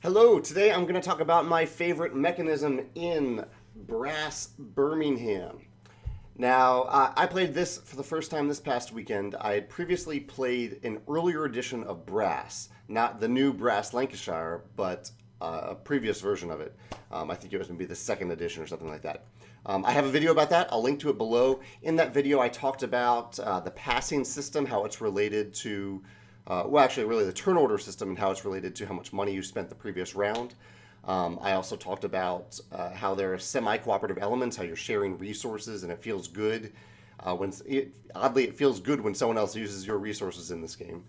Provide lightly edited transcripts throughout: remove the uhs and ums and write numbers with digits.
Hello, today I'm going to talk about my favorite mechanism in Brass Birmingham. Now, I played this for the first time this past weekend. I had previously played an earlier edition of Brass, not the new Brass Lancashire, but a previous version of it. I think it was maybe the second edition or something like that. I have a video about that. I'll link to it below. In that video, I talked about the passing system, how it's related to really the turn order system and how it's related to how much money you spent the previous round. I also talked about how there are semi-cooperative elements, how you're sharing resources, and it feels good oddly, it feels good when someone else uses your resources in this game.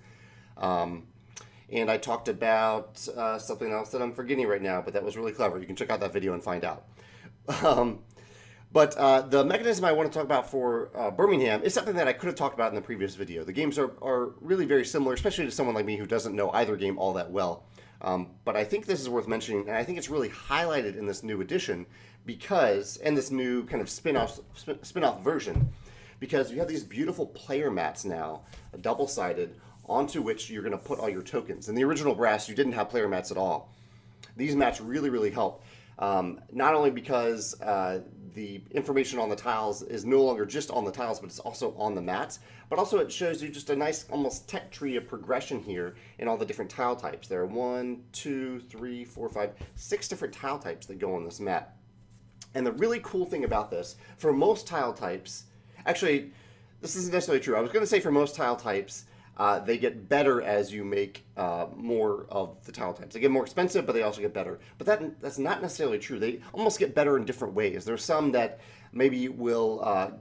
And I talked about something else that I'm forgetting right now, but that was really clever. You can check out that video and find out. But the mechanism I want to talk about for Birmingham is something that I could have talked about in the previous video. The games are really very similar, especially to someone like me who doesn't know either game all that well. But I think this is worth mentioning, and I think it's really highlighted in this new edition and this new kind of spin-off version, because you have these beautiful player mats now, double-sided, onto which you're going to put all your tokens. In the original Brass, you didn't have player mats at all. These mats really, really help. Not only because the information on the tiles is no longer just on the tiles, but it's also on the mats, but also it shows you just a nice almost tech tree of progression here in all the different tile types. There are 1, 2, 3, 4, 5, 6 different tile types that go on this mat. And the really cool thing about this, for most tile types, actually, this isn't necessarily true. I was going to say for most tile types, they get better as you make more of the tile types. They get more expensive, but they also get better. But that's not necessarily true. They almost get better in different ways. There's some that maybe will,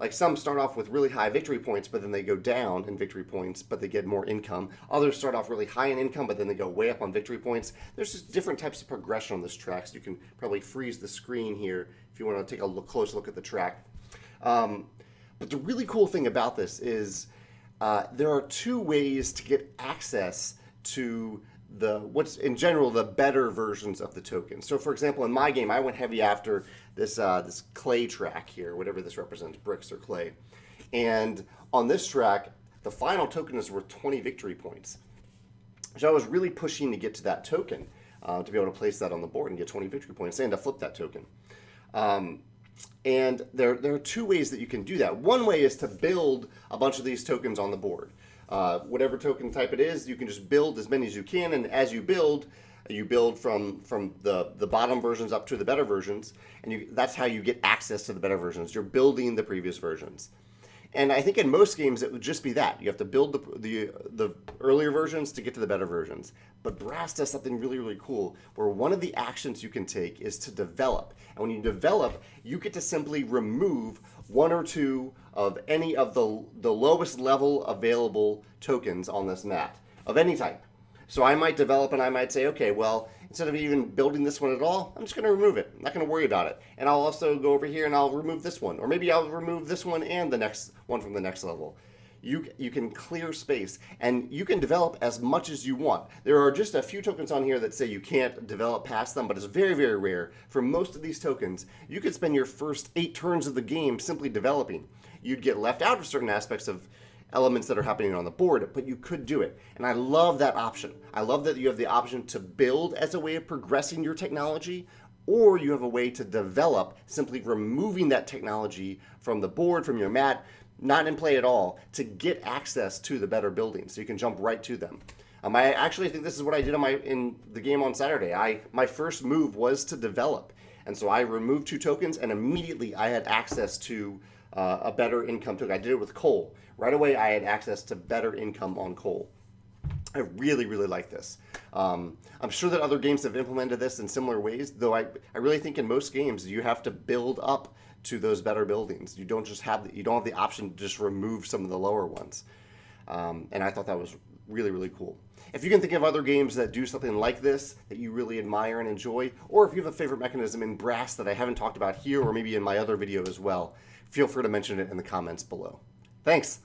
like some start off with really high victory points, but then they go down in victory points, but they get more income. Others start off really high in income, but then they go way up on victory points. There's just different types of progression on this track, so you can probably freeze the screen here if you want to take a close look at the track. But the really cool thing about this is there are two ways to get access to what's in general the better versions of the tokens. So for example, in my game, I went heavy after this clay track here, whatever this represents, bricks or clay. And on this track, the final token is worth 20 victory points. So I was really pushing to get to that token, to be able to place that on the board and get 20 victory points and to flip that token. And there are two ways that you can do that. One way is to build a bunch of these tokens on the board. Whatever token type it is, you can just build as many as you can, and as you build from the bottom versions up to the better versions, and that's how you get access to the better versions. You're building the previous versions. And I think in most games it would just be that. You have to build the earlier versions to get to the better versions. But Brass does something really, really cool where one of the actions you can take is to develop. And when you develop, you get to simply remove one or two of any of the lowest level available tokens on this mat of any type. So I might develop and I might say, okay, well, instead of even building this one at all, I'm just going to remove it. I'm not going to worry about it. And I'll also go over here and I'll remove this one. Or maybe I'll remove this one and the next one from the next level. You can clear space and you can develop as much as you want. There are just a few tokens on here that say you can't develop past them, but it's very, very rare. For most of these tokens, you could spend your first 8 turns of the game simply developing. You'd get left out of certain aspects of elements that are happening on the board, but you could do it. And I love that option. I love that you have the option to build as a way of progressing your technology, or you have a way to develop, simply removing that technology from the board, from your mat, not in play at all, to get access to the better buildings, so you can jump right to them. I actually think this is what I did in the game on Saturday. My first move was to develop, and so I removed 2 tokens, and immediately I had access to a better income token. I did it with coal. Right away, I had access to better income on coal. I really, really like this. I'm sure that other games have implemented this in similar ways, though I really think in most games you have to build up to those better buildings. You don't have the option to just remove some of the lower ones. And I thought that was really, really cool. If you can think of other games that do something like this that you really admire and enjoy, or if you have a favorite mechanism in Brass that I haven't talked about here or maybe in my other video as well, feel free to mention it in the comments below. Thanks.